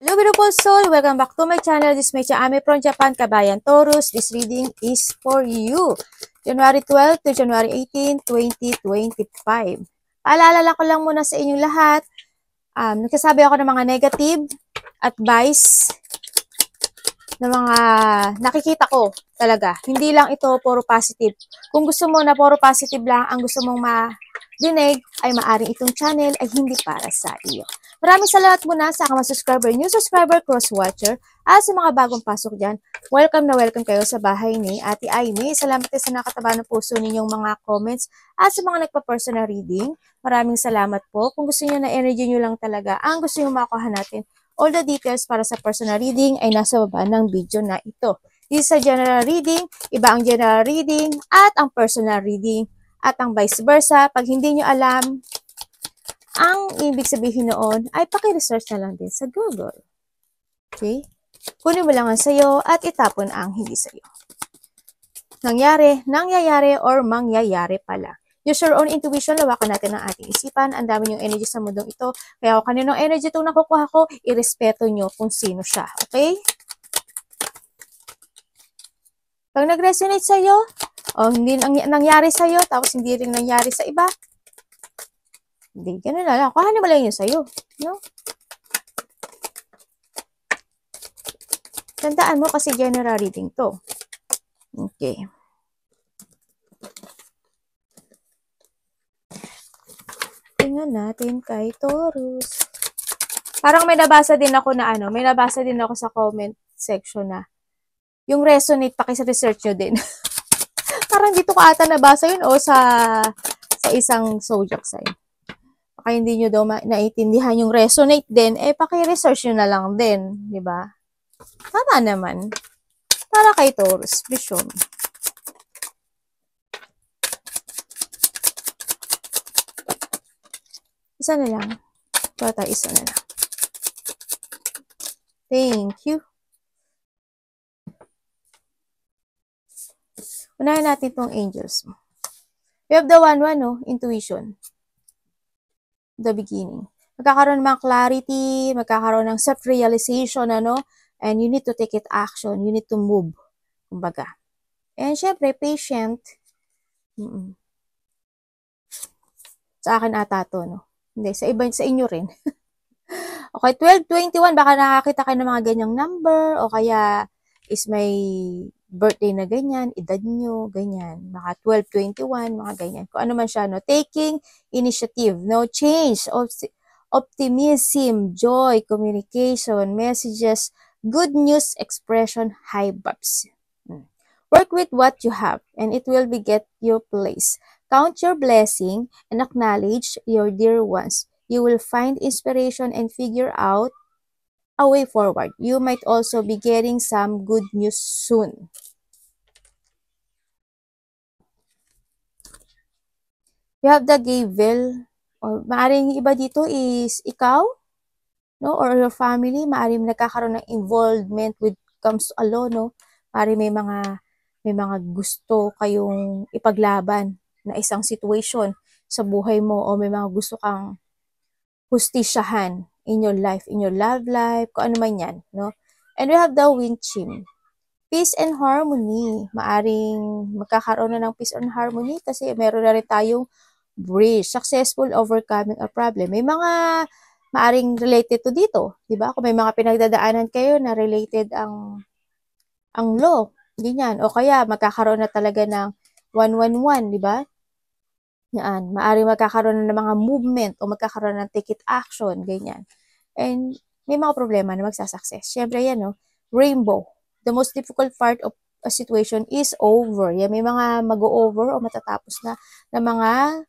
Hello beautiful soul, welcome back to my channel. This is Mecha Ame from Japan, Kabayan Taurus. This reading is for you. January 12 to January 18, 2025. Paalala ko lang muna sa inyong lahat. Nagsasabi ako ng mga negative advice na mga nakikita ko talaga. Hindi lang ito puro positive. Kung gusto mo na puro positive lang, ang gusto mong dinig ay maaring itong channel ay hindi para sa iyo. Maraming salamat muna sa mga subscriber, new subscriber, cross-watcher, at sa mga bagong pasok dyan. Welcome na welcome kayo sa bahay ni Ate Aimee. Salamat sa nakataba ng puso ninyong mga comments at sa mga nagpa-personal reading. Maraming salamat po. Kung gusto niyo na energy nyo lang talaga, ang gusto nyo makuha natin, all the details para sa personal reading ay nasa baba ng video na ito. This is a general reading, iba ang general reading at ang personal reading. At ang vice versa, pag hindi nyo alam, ang ibig sabihin noon ay paki-research na lang din sa Google. Okay? Kunin mo lang ang sayo at itapon ang hindi sayo. Nangyari, nangyayari, or mangyayari pala. Use your own intuition, lawakan natin ang ating isipan. Ang dami yung energy sa mundong ito. Kaya kung kaninong energy itong nakukuha ko, irespeto nyo kung sino siya. Okay? Pag nag-resonate sa'yo, o hindi nangyari sa'yo, tapos hindi rin nangyari sa iba, hindi, ganun na lang. Kuhanin mo lang yun sa'yo. No? Tandaan mo kasi general reading to. Okay. Tingnan natin kay Taurus. Parang may nabasa din ako na may nabasa din ako sa comment section na yung resonate, paki-research nyo din. Parang dito ko ata nabasa yun o sa isang zodiac sign. Baka hindi nyo daw naiintindihan yung resonate din, paki-research nyo na lang din, di ba? Tama naman. Para kay Taurus, vision. Isa na lang. Bata, isa na lang. Thank you. Unahin natin itong angels mo. We have the 1-1, no? Intuition. The beginning. Magkakaroon ng mga clarity, magkakaroon ng self-realization, and you need to take it action. You need to move. Kumbaga. And syempre, patient. Sa akin ata to, no? Hindi, sa iba, sa inyo rin. Okay, 12-21, baka nakakita kayo ng mga ganyang number, o kaya is may birthday na ganyan, edad nyo, ganyan. Mga 12-21, mga ganyan. Kung ano man siya, no? Taking initiative, no? Change, optimism, joy, communication, messages, good news, expression, high vibes. Work with what you have, and it will beget your place. Count your blessing and acknowledge your dear ones. You will find inspiration and figure out a way forward. You might also be getting some good news soon. You have the Gavel, or maaaring iba dito is ikaw, no, or your family, maaaring nagkakaroon ng involvement with comes to a law, no. Maaaring may mga gusto kayong ipaglaban na isang situation sa buhay mo, o may mga gusto kang hustisyahan in your life, in your love life, kung ano man yan, no? And we have the Wind Chimes. Peace and harmony. Maaring magkakaroon na ng peace and harmony kasi meron na rin tayong bridge. Successful overcoming a problem. May mga maaring related to dito, di ba? Kung may mga pinagdadaanan kayo na related ang law, ganyan. O kaya magkakaroon na talaga ng 111, di ba? Yan, maaaring magkakaroon na ng mga movement o magkakaroon ng take it action, ganyan. And may mga problema na magsasucess. Siyempre yan, no? Rainbow. The most difficult part of a situation is over. Yan, may mga mag-over o matatapos na mga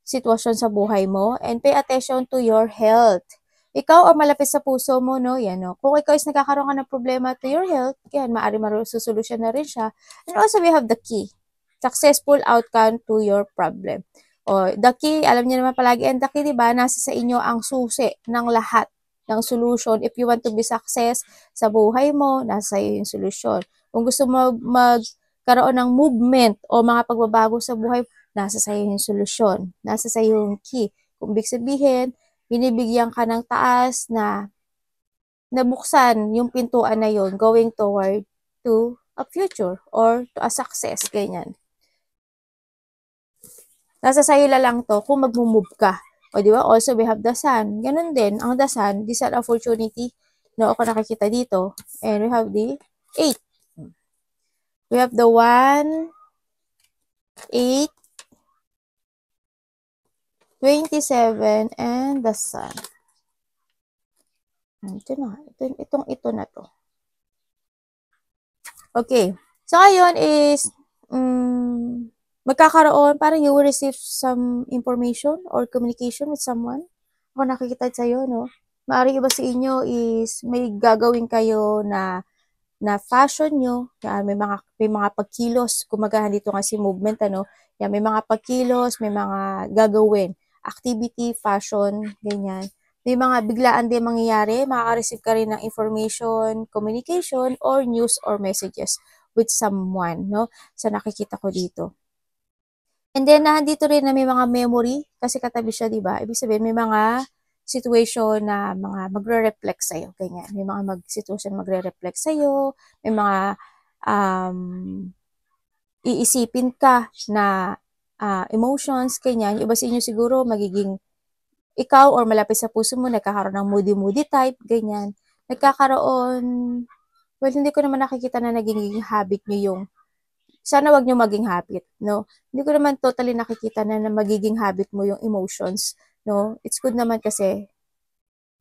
sitwasyon sa buhay mo. And pay attention to your health. Ikaw o malapit sa puso mo, no? Yan, no? Kung ikaw is nagkakaroon ka ng problema to your health, yan, maaaring masusolusyon na rin siya. And also, we have the key. Successful outcome to your problem. O, the key, alam niyo naman palagi, and the key, diba, nasa sa inyo ang susi ng lahat ng solution. If you want to be success sa buhay mo, nasa sa iyo yung solution. Kung gusto mo magkaroon ng movement o mga pagbabago sa buhay, nasa sa iyo yung solution. Nasa sa iyo yung key. Kung ibig sabihin, binibigyan ka ng taas na nabuksan yung pintuan na yon going toward to a future or to a success, ganyan. Nasa sa'yo lang to kung mag-move ka. O, di ba? Also, we have the sun. Ganun din. Ang the sun, this an opportunity. No, ako nakikita dito. And we have the 8. We have the 1, 8, 27, and the sun. Ito na. Ito na to. Okay. So, ngayon is, magkakaroon, parang you will receive some information or communication with someone. Ako nakikita sa'yo, no? Maaaring iba sa inyo is may gagawin kayo na fashion nyo. Yan, may mga pagkilos. Kumagahan dito nga si movement, ano? Yan, may mga pagkilos, may mga gagawin. Activity, fashion, ganyan. May mga biglaan din mangyayari. Makaka-receive ka rin ng information, communication, or news or messages with someone, no? Sa nakikita ko dito. And then, nandito rin na may mga memory, kasi katabi siya, di ba? Ibig sabihin, may mga situation na mga magre-reflect sa'yo, ganyan. May mga situation magre-reflect sa'yo, may mga iisipin ka na emotions, ganyan. Yung iba sa inyo siguro, magiging ikaw or malapit sa puso mo, nagkakaroon ng moody-moody type, ganyan. Nagkakaroon, well, hindi ko naman nakikita na naging habit nyo yung sana wag nyo maging habit, no? Hindi ko naman totally nakikita na magiging habit mo yung emotions, no? It's good naman kasi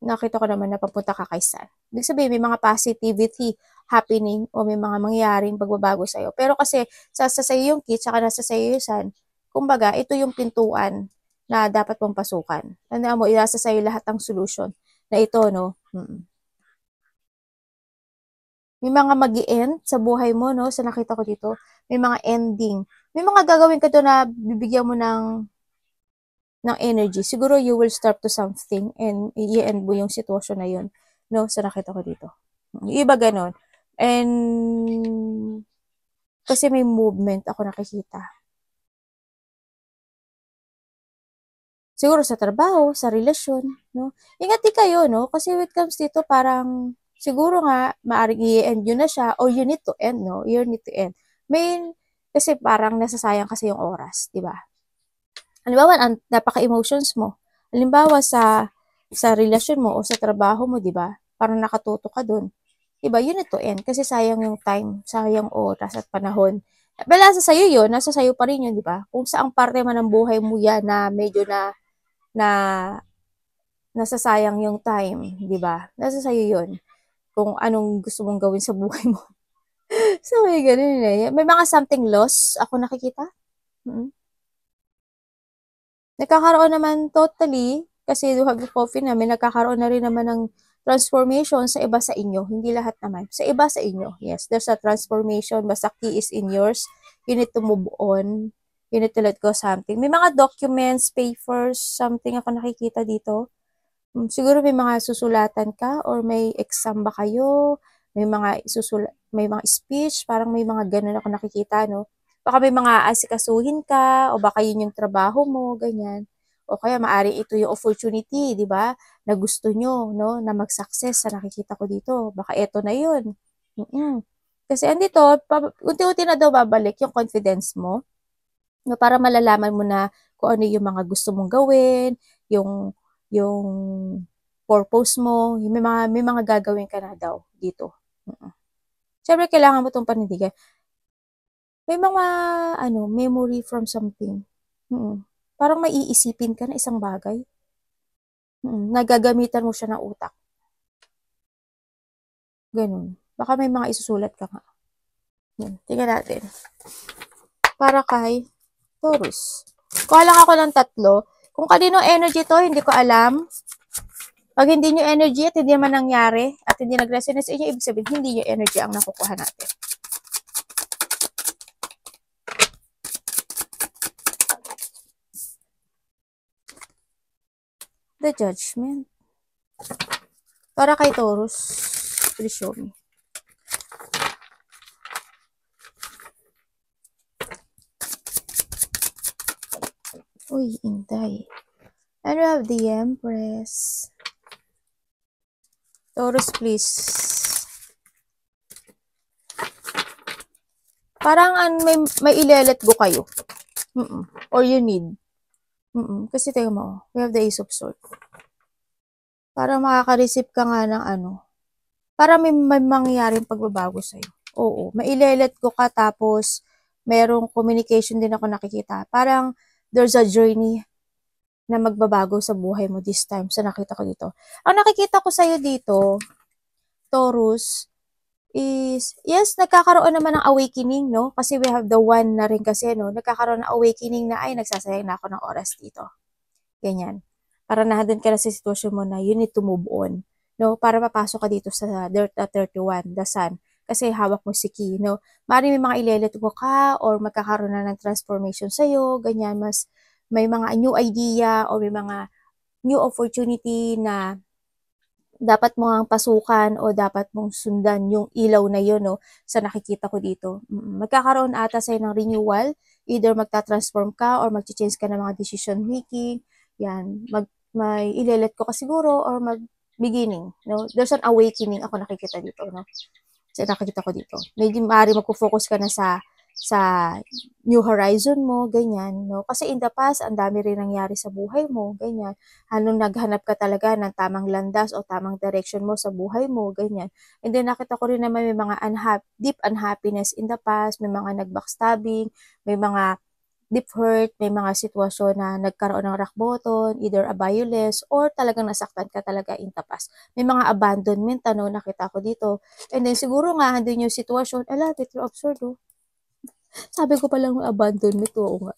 nakita ko naman na papunta ka kay sun. Ibig sabihin, may mga positivity happening o may mga mangyayaring pagbabago sa'yo. Pero kasi, sa sa'yo yung key, tsaka nasa sa'yo yung sun, kumbaga, ito yung pintuan na dapat mong pasukan. Tandaan mo, ilasa sa'yo lahat ng solution na ito, no? May mga mag-i-end sa buhay mo, no? Sa nakita ko dito, may mga ending. May mga gagawin ka to na bibigyan mo ng energy. Siguro you will start to something and i-end mo yung sitwasyon na yun, no? Sa nakita ko dito. Iba ganon. And kasi may movement ako nakikita. Siguro sa trabaho, sa relasyon, no? Ingat din kayo, no? Kasi when it comes dito, parang siguro nga, maaaring i-end yun na siya or you need to end, no? You need to end. Kasi parang nasasayang kasi yung oras, di ba? Halimbawa, napaka-emotions mo. Halimbawa, sa relasyon mo o sa trabaho mo, di ba? Parang nakatuto ka dun. Diba? You need to end kasi sayang yung time, sayang oras at panahon. Well, nasa sayo yun, nasa sayo pa rin yun, di ba? Kung saang parte man ng buhay mo yan na medyo na nasasayang yung time, di ba? Nasa sayo yun. Kung anong gusto mong gawin sa buhay mo. So, may ganun eh. May mga something loss ako nakikita. Nagkakaroon naman totally, kasi you have coffee na, may nagkakaroon na rin naman ng transformation sa iba sa inyo. Hindi lahat naman. Sa iba sa inyo. Yes, there's a transformation. Basta key is in yours. You need to move on. You need to let go something. May mga documents, papers, something ako nakikita dito. Siguro may mga susulatan ka or may exam ba kayo, may mga speech, parang may mga ganun ako nakikita, no? Baka may mga asikasuhin ka o baka yun yung trabaho mo, ganyan. O kaya maari ito yung opportunity, di ba? Na gusto nyo, no? Na mag-success sa nakikita ko dito. Baka ito na yun. Kasi andito, unti-unti na daw babalik yung confidence mo. No, para malalaman mo na kung ano yung mga gusto mong gawin, yung purpose mo, may mga gagawin ka na daw dito. Siyempre, kailangan mo itong panindigan. May mga, memory from something. Parang may iisipin ka na isang bagay. Nagagamitan mo siya ng utak. Ganun. Baka may mga isusulat ka nga. Tingnan natin. Para kay Taurus. Kuha lang ako ng 3. Kung kanino energy to, hindi ko alam. Pag hindi nyo energy at hindi naman nangyari at hindi nag-resonate sa inyo, ibig sabihin, hindi nyo energy ang nakukuha natin. The Judgment. Para kay Taurus, please show me. Uy, Inday. And we have the Empress. Taurus, please. Parang may ile-let go kayo. Or you need. Kasi tingnan mo, we have the Ace of Swords. Para makaka-receive ka nga ng ano. Para may mangyayaring pagbabago sa'yo. Oo, may ile-let go ka tapos merong communication din ako nakikita. Parang there's a journey na magbabago sa buhay mo this time. So, nakita ko dito. Ang nakikita ko sa'yo dito, Taurus, is, yes, nagkakaroon naman ng awakening, no? Kasi we have the one na rin kasi, no? Nagkakaroon ng awakening na, ay, nagsasayang na ako ng oras dito. Ganyan. Para nandun ka na sa sitwasyon mo na you need to move on, no? Para papasok ka dito sa Dirt 31, the Sun. Kasi hawak mo si Key, no? Maaaring may mga ile-let go ka or magkakaroon na ng transformation sa'yo, ganyan, mas may mga new idea or may mga new opportunity na dapat mo ang pasukan o dapat mong sundan yung ilaw na yun, no, sa nakikita ko dito. Magkakaroon ata sa'yo ng renewal, either magta-transform ka or mag-change ka ng mga decision making, yan, may ile-let ko ka siguro or mag-beginning, no? There's an awakening ako nakikita dito, no? So, nakikita ko dito. Maybe maaari magpo-focus ka na sa new horizon mo, ganyan, no? Kasi in the past, ang dami rin nangyari sa buhay mo, ganyan. Anong naghanap ka talaga ng tamang landas o tamang direction mo sa buhay mo, ganyan. And then, nakita ko rin naman may mga deep unhappiness in the past, may mga nag-backstabbing, may mga deep hurt, may mga sitwasyon na nagkaroon ng rock bottom, either a violence, or talagang nasaktan ka talaga in the past. May mga abandonment, ano, nakita ko dito. And then, siguro nga, andun yung sitwasyon, Peter Absurd, oh. Sabi ko palang abandonment, oo nga.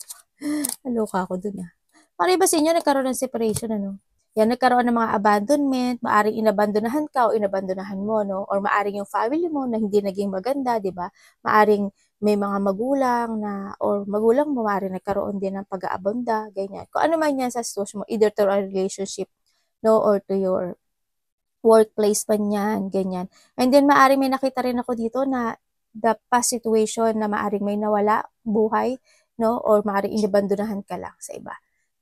Naloka ako dun, ah. Para iba sa inyo, nagkaroon ng separation, ano? Yan, nagkaroon ng mga abandonment, maaring inabandonahan ka o inabandonahan mo, no? Or maaring yung family mo na hindi naging maganda, di ba? Maaring may mga magulang na, or magulang mo, maaring nagkaroon din ng pag-aabanda, ganyan. Kung ano man yan sa sitwasyon mo, either to a relationship, no? Or to your workplace pa niyan, ganyan. And then, maaring may nakita rin ako dito na the past situation na maaring may nawala buhay, no? Or maaring inabandonahan ka lang sa iba,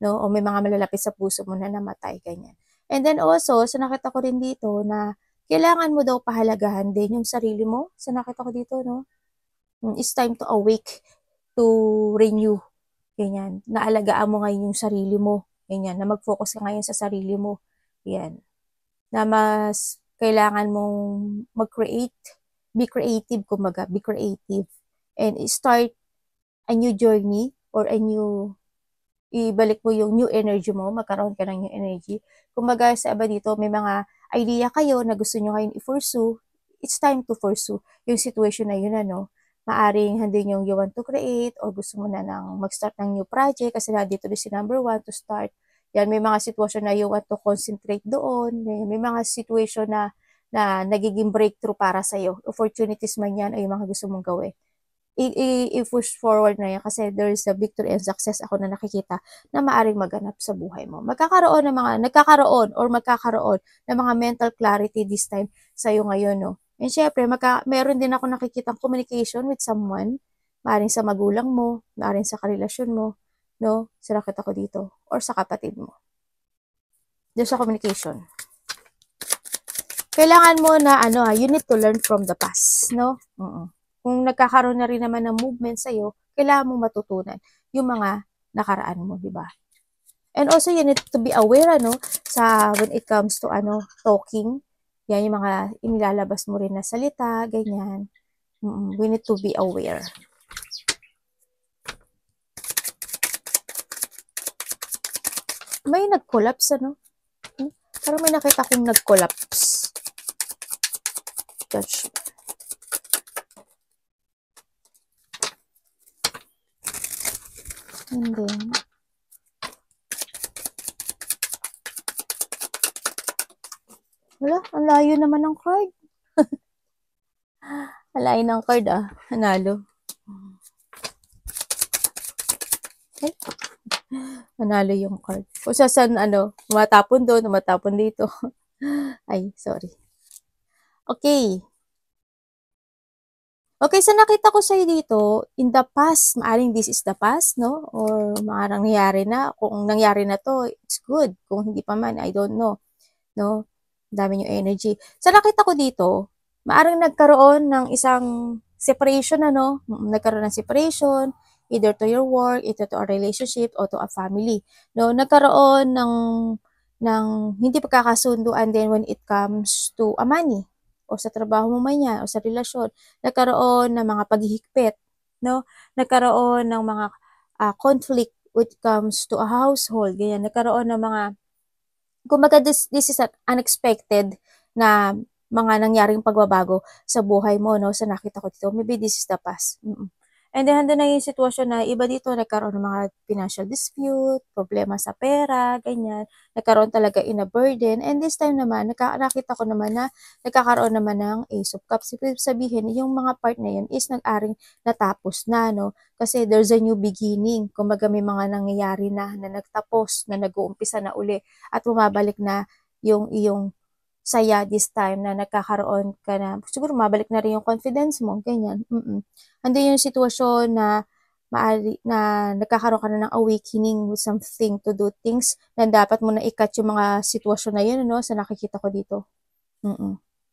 no? O may mga malalapit sa puso mo na namatay, ganyan. And then also, so nakita ko rin dito na kailangan mo daw pahalagahan din yung sarili mo. So nakita ko dito, no? It's time to awake, to renew, ganyan. Naalagaan mo ngayon yung sarili mo, ganyan. Na mag-focus ka ngayon sa sarili mo, yan. Na mas kailangan mong mag-create, be creative, kumbaga, be creative. And start a new journey or ibalik mo yung new energy mo, magkaroon ka ng new energy. Kumbaga, sa iba dito, may mga idea kayo na gusto nyo ngayon i-pursue, it's time to pursue yung situation na yun, ano. Maaring handin yung you want to create or gusto mo na mag-start ng new project kasi dito rin si number 1 to start. Yan, may mga sitwasyon na you want to concentrate doon. May mga sitwasyon na nagiging breakthrough para sa'yo. Opportunities man yan ay yung mga gusto mong gawin. I-push forward na yan kasi there is a victory and success ako na nakikita na maaring maganap sa buhay mo. Nagkakaroon ng mga mental clarity this time sa'yo ngayon, no? And syempre, meron din ako nakikita communication with someone, maaring sa magulang mo, maaring sa karelasyon mo, no? Nakita ko dito. Or sa kapatid mo. There's a communication. Kailangan mo na, you need to learn from the past, no? Kung nagkakaroon na rin naman ng movement sa'yo, kailangan mo matutunan yung mga nakaraan mo, di ba? And also, you need to be aware, when it comes to, talking. Yan, yung mga inilalabas mo rin na salita, ganyan. We need to be aware. May nag-collapse, Parang may nakita kong nag-collapse. Judgment. And then, wala, ang layo naman ng card. Ang layo ng card, Nanalo. Ay, nanalo yung card. Kung saan, tumatapon doon, tumatapon dito. Ay, sorry. Okay. Okay, so nakita ko sa'yo dito, in the past, maaring this is the past, no? Or maarang nangyari na. Kung nangyari na to, it's good. Kung hindi pa man, I don't know. No? Dami yung energy. Sa nakita ko dito, maaring nagkaroon ng isang separation, ano? Nagkaroon ng separation, either to your work, either to a relationship, or to a family. No, nagkaroon ng hindi pagkakasunduan din when it comes to a money, o sa trabaho mo man yan, o sa relasyon. Nagkaroon ng mga paghihigpit, no? Nagkaroon ng mga conflict when it comes to a household, ganyan. Nagkaroon ng mga, kumbaga this is an unexpected na mga nangyaring pagbabago sa buhay mo, no? Sa nakita ko dito, maybe this is the past. And then, handa na yung sitwasyon na iba dito, nagkaroon ng mga financial dispute, problema sa pera, ganyan. Nagkaroon talaga in a burden. And this time naman, nakita ko naman na nagkakaroon naman ng Ace of Cups. Ibig sabihin, yung mga part na yun is nag-aring natapos na, no? Kasi there's a new beginning. Kumbaga may mga nangyayari na nagtapos, na nag-uumpisa na uli, at bumabalik na yung iyong saya this time, na nagkakaroon ka na, siguro mabalik na rin yung confidence mo, ganyan. Andun yung sitwasyon na maari na nagkakaroon ka na ng awakening with something to do things na dapat mo na i-cut yung mga sitwasyon na yun, ano, sa nakikita ko dito.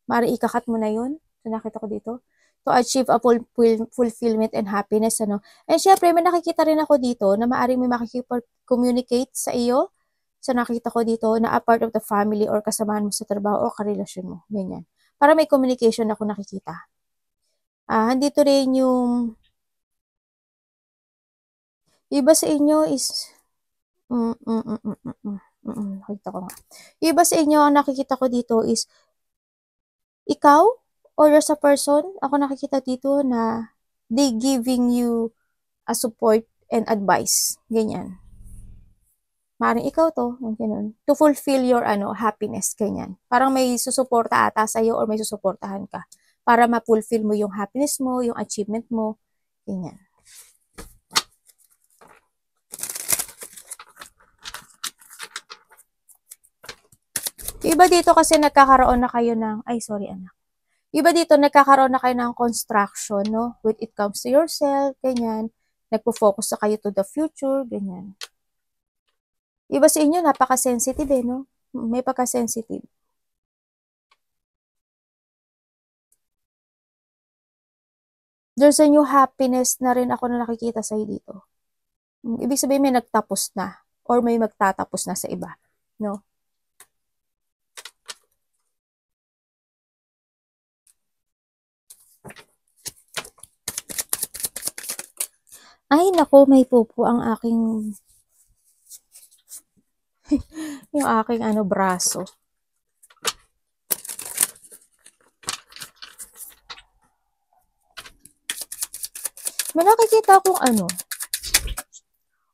Maari ikakat mo na yun, sa nakita ko dito, to achieve a fulfillment and happiness, ano. And syempre, may nakikita rin ako dito na maaaring may makikipag-communicate sa iyo, sa nakita ko dito, na a part of the family or kasamahan mo sa trabaho o karelasyon mo, ganyan. Para may communication ako nakikita. Andito rin yung iba sa inyo is nakita ko nga. Iba sa inyo, ang nakikita ko dito is ikaw or sa person, ako nakikita dito na they giving you a support and advice, ganyan. Maaaring ikaw to, ganun, to fulfill your happiness, ganyan. Parang may susuporta ata sa'yo or may susuportahan ka para ma-fulfill mo yung happiness mo, yung achievement mo, ganyan. Iba dito kasi nagkakaroon na kayo ng, ay sorry anak. Iba dito nagkakaroon na kayo ng construction, no? When it comes to yourself, ganyan. Nagpo-focus na kayo to the future, ganyan. Iba sa inyo, napaka-sensitive no? May pagka-sensitive. There's a new happiness na rin ako na nakikita sa'yo dito. Ibig sabihin may nagtapos na or may magtatapos na sa iba, no? Ay, nako, may pupo ang aking yung aking braso. May nakikita akong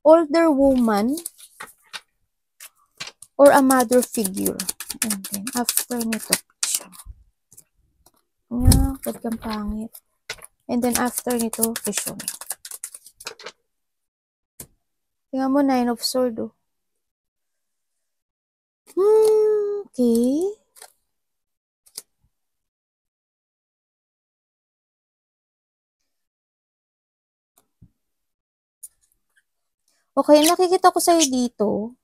older woman or a mother figure. And then, after nito, ba't kang pangit? And then, after nito, show me. Tingnan mo, 9 of Swords, oh. Okay. Okay, nakikita ko sa'yo dito.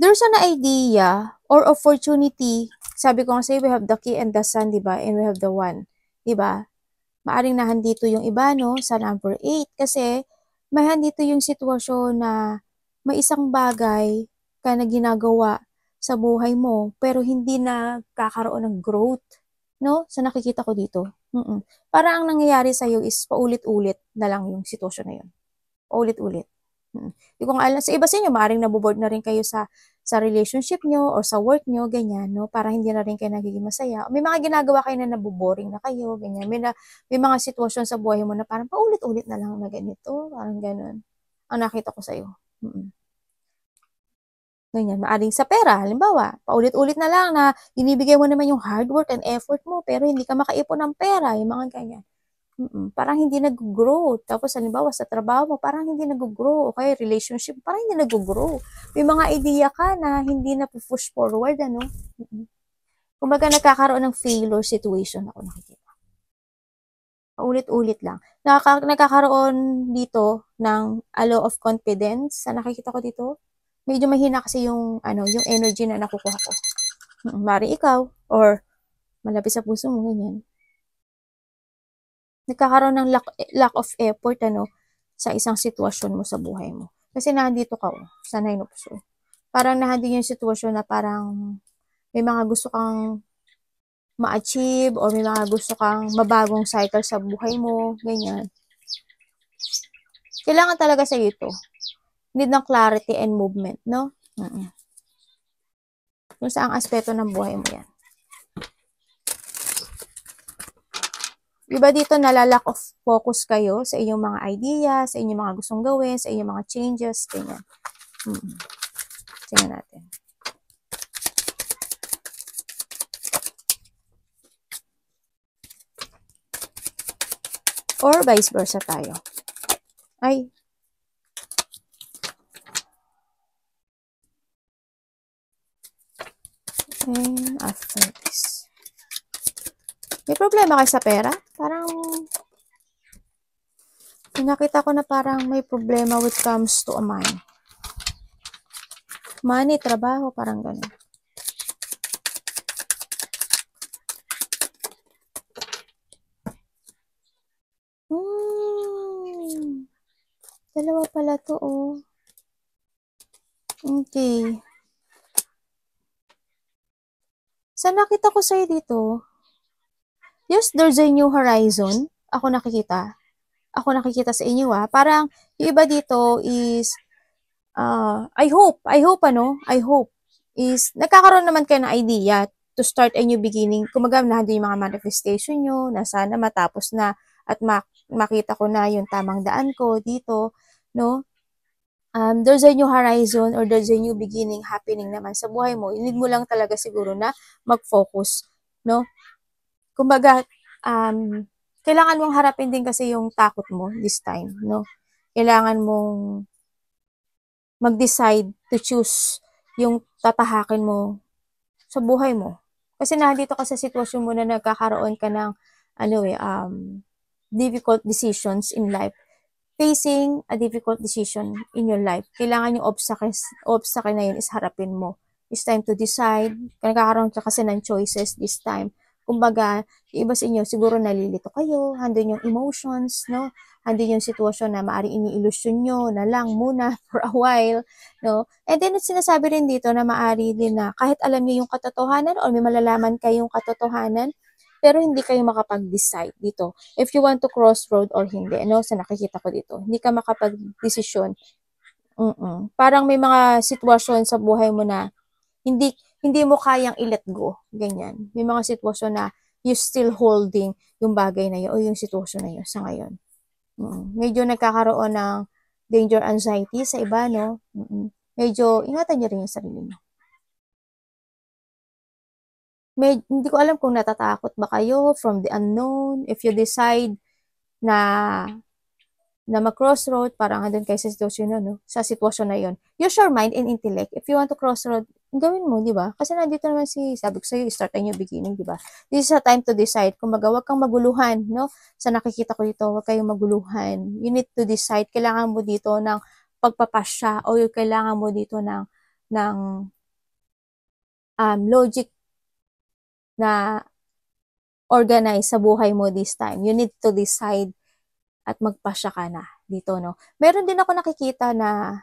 There's an idea or opportunity. Sabi ko nga sa'yo, we have the key and the sun, diba? And we have the one, diba? Maaring nahandito yung iba, no? Sa number 8. Kasi, may handito yung sitwasyon na may isang bagay ka na ginagawa sa buhay mo, pero hindi na kakaroon ng growth, no? Sa nakikita ko dito. Para ang nangyayari sa'yo is paulit-ulit na lang yung sitwasyon na yun. Paulit-ulit. Hindi ko nga alam, sa iba sa inyo, maaaring naboboard na rin kayo sa relationship nyo or sa work nyo, ganyan, no? Para hindi na rin kayo nagiging masaya. May mga ginagawa kayo na naboboring na kayo, ganyan. May mga sitwasyon sa buhay mo na parang paulit-ulit na lang na ganito, parang ganun. Ang nakita ko sa'yo. Ganyan, maaring sa pera, halimbawa, paulit-ulit na lang na inibigay mo naman yung hard work and effort mo, pero hindi ka makaipon ng pera, yung mga ganyan. Parang hindi nag-grow. Tapos, halimbawa, sa trabaho mo, parang hindi nag-grow. O kaya, relationship, parang hindi nag-grow. May mga idea ka na hindi na push forward, ano? Kumbaga, nagkakaroon ng failure situation ako nakikita. Ulit-ulit lang. Nagkakaroon dito ng a low of confidence. Nakikita ko dito. medyo mahina kasi yung, yung energy na nakukuha ko. Mari ikaw, or malapit sa puso mo, ganyan. Nagkakaroon ng lack of effort, sa isang sitwasyon mo sa buhay mo. Kasi nandito ka, sa 9 of Swords. Parang nandito yung sitwasyon na parang may mga gusto kang ma-achieve or may mga gusto kang mabagong cycle sa buhay mo, ganyan. Kailangan talaga sa ito. Need ng clarity and movement, no? Kung saang aspeto ng buhay mo yan. Diba dito nalalack of focus kayo sa inyong mga ideas, sa inyong mga gustong gawin, sa inyong mga changes, ganyan. Tingnan natin. Or vice versa tayo. Ay. And after this. May problema kayo sa pera? Parang nakita ko na parang may problema when it comes to a money. Money, trabaho, parang ganun. Dalawa pala to, oh. Okay. Sa nakita ko sa'yo dito, yes, there's a new horizon. Ako nakikita sa inyo, Parang, yung iba dito is, I hope, is, nagkakaroon naman kayo ng idea to start a new beginning. Kumaga, nandun yung mga manifestation nyo, na sana matapos na, at makita ko na yung tamang daan ko dito, no? There's a new horizon or there's a new beginning happening naman sa buhay mo. Need mo lang talaga siguro na mag-focus, no? Kumbaga, kailangan mong harapin din kasi yung takot mo this time, no? Kailangan mong mag-decide to choose yung tatahakin mo sa buhay mo. Kasi nandito ka sa sitwasyon mo na nagkakaroon ka ng, difficult decisions in life. Facing a difficult decision in your life. Kailangan yung obstacle na yun is harapin mo. It's time to decide. Nagkakaroon ka kasi ng choices this time. Kumbaga, yung iba sa inyo, siguro nalilito kayo, handun yung emotions, no? Handun yung sitwasyon na maaaring ini-illusion nyo na lang muna for a while, no? And then, sinasabi rin dito na maaari din na kahit alam niyo yung katotohanan or may malalaman kayong katotohanan, pero hindi kayo makapag-decide dito. If you want to crossroad or hindi, sa nakikita ko dito, hindi ka makapag-desisyon. Parang may mga sitwasyon sa buhay mo na hindi mo kayang i-let go. Ganyan. May mga sitwasyon na you still holding yung bagay na yun o yung sitwasyon na yun sa ngayon. Medyo nagkakaroon ng danger anxiety sa iba, no? Medyo ingatan nyo rin yung sarili mo. Hindi ko alam kung natatakot ba kayo from the unknown. If you decide na mag-crossroad, parang andun kayo sa sitwasyon no? Sa sitwasyon na yon. Use your mind and intellect. If you want to crossroad, gawin mo, di ba? Kasi nandito naman sabi ko sa'yo, start a new beginning, di ba? This is a time to decide. Kumaga, huwag kang maguluhan, no? Sa nakikita ko dito, huwag kayong maguluhan. You need to decide. Kailangan mo dito ng pagpapasya o yung kailangan mo dito ng logic na organize sa buhay mo this time. You need to decide at magpasya ka na dito, no? Meron din ako nakikita na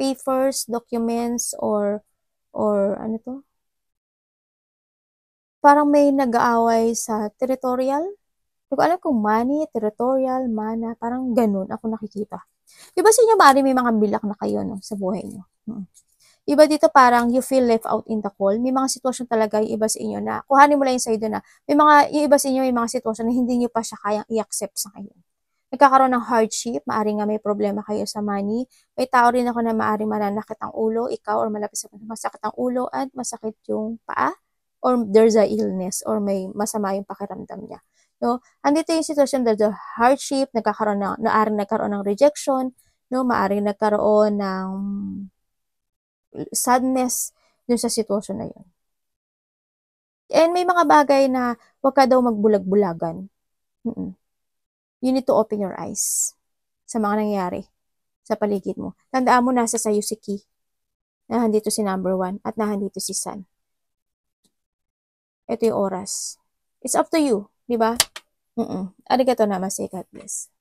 papers, documents, or ano to? Parang may nag-aaway sa territorial. Hindi ko alam kung money, territorial, mana, parang ganun ako nakikita. Diba sa inyo, maaari may mga bilak na kayo, no, sa buhay nyo. Iba dito parang you feel left out in the cold. May mga sitwasyon talaga yung iba sa inyo na, kuhanin mo lang yung side na, yung iba sa inyo, may mga sitwasyon na hindi nyo pa siya kayang i-accept sa kayo. Nagkakaroon ng hardship, maaari nga may problema kayo sa money. May tao rin ako na maaari mananakit ang ulo, ikaw, or malapit sa masakit ang ulo at masakit yung paa, or there's a illness, or may masama yung pakiramdam niya. No? Andito yung sitwasyon, there's a hardship, maaari nagkaroon ng rejection, no? Maaari nagkaroon ng sadness dun sa sitwasyon na yun. And may mga bagay na wag ka daw magbulag-bulagan. You need to open your eyes sa mga nangyayari sa paligid mo. Tandaan mo, nasa sayo si Ki. Nahandito si number 1 at nahandito si Sun. Ito yung oras. It's up to you, di ba? Arigato namaste, God bless.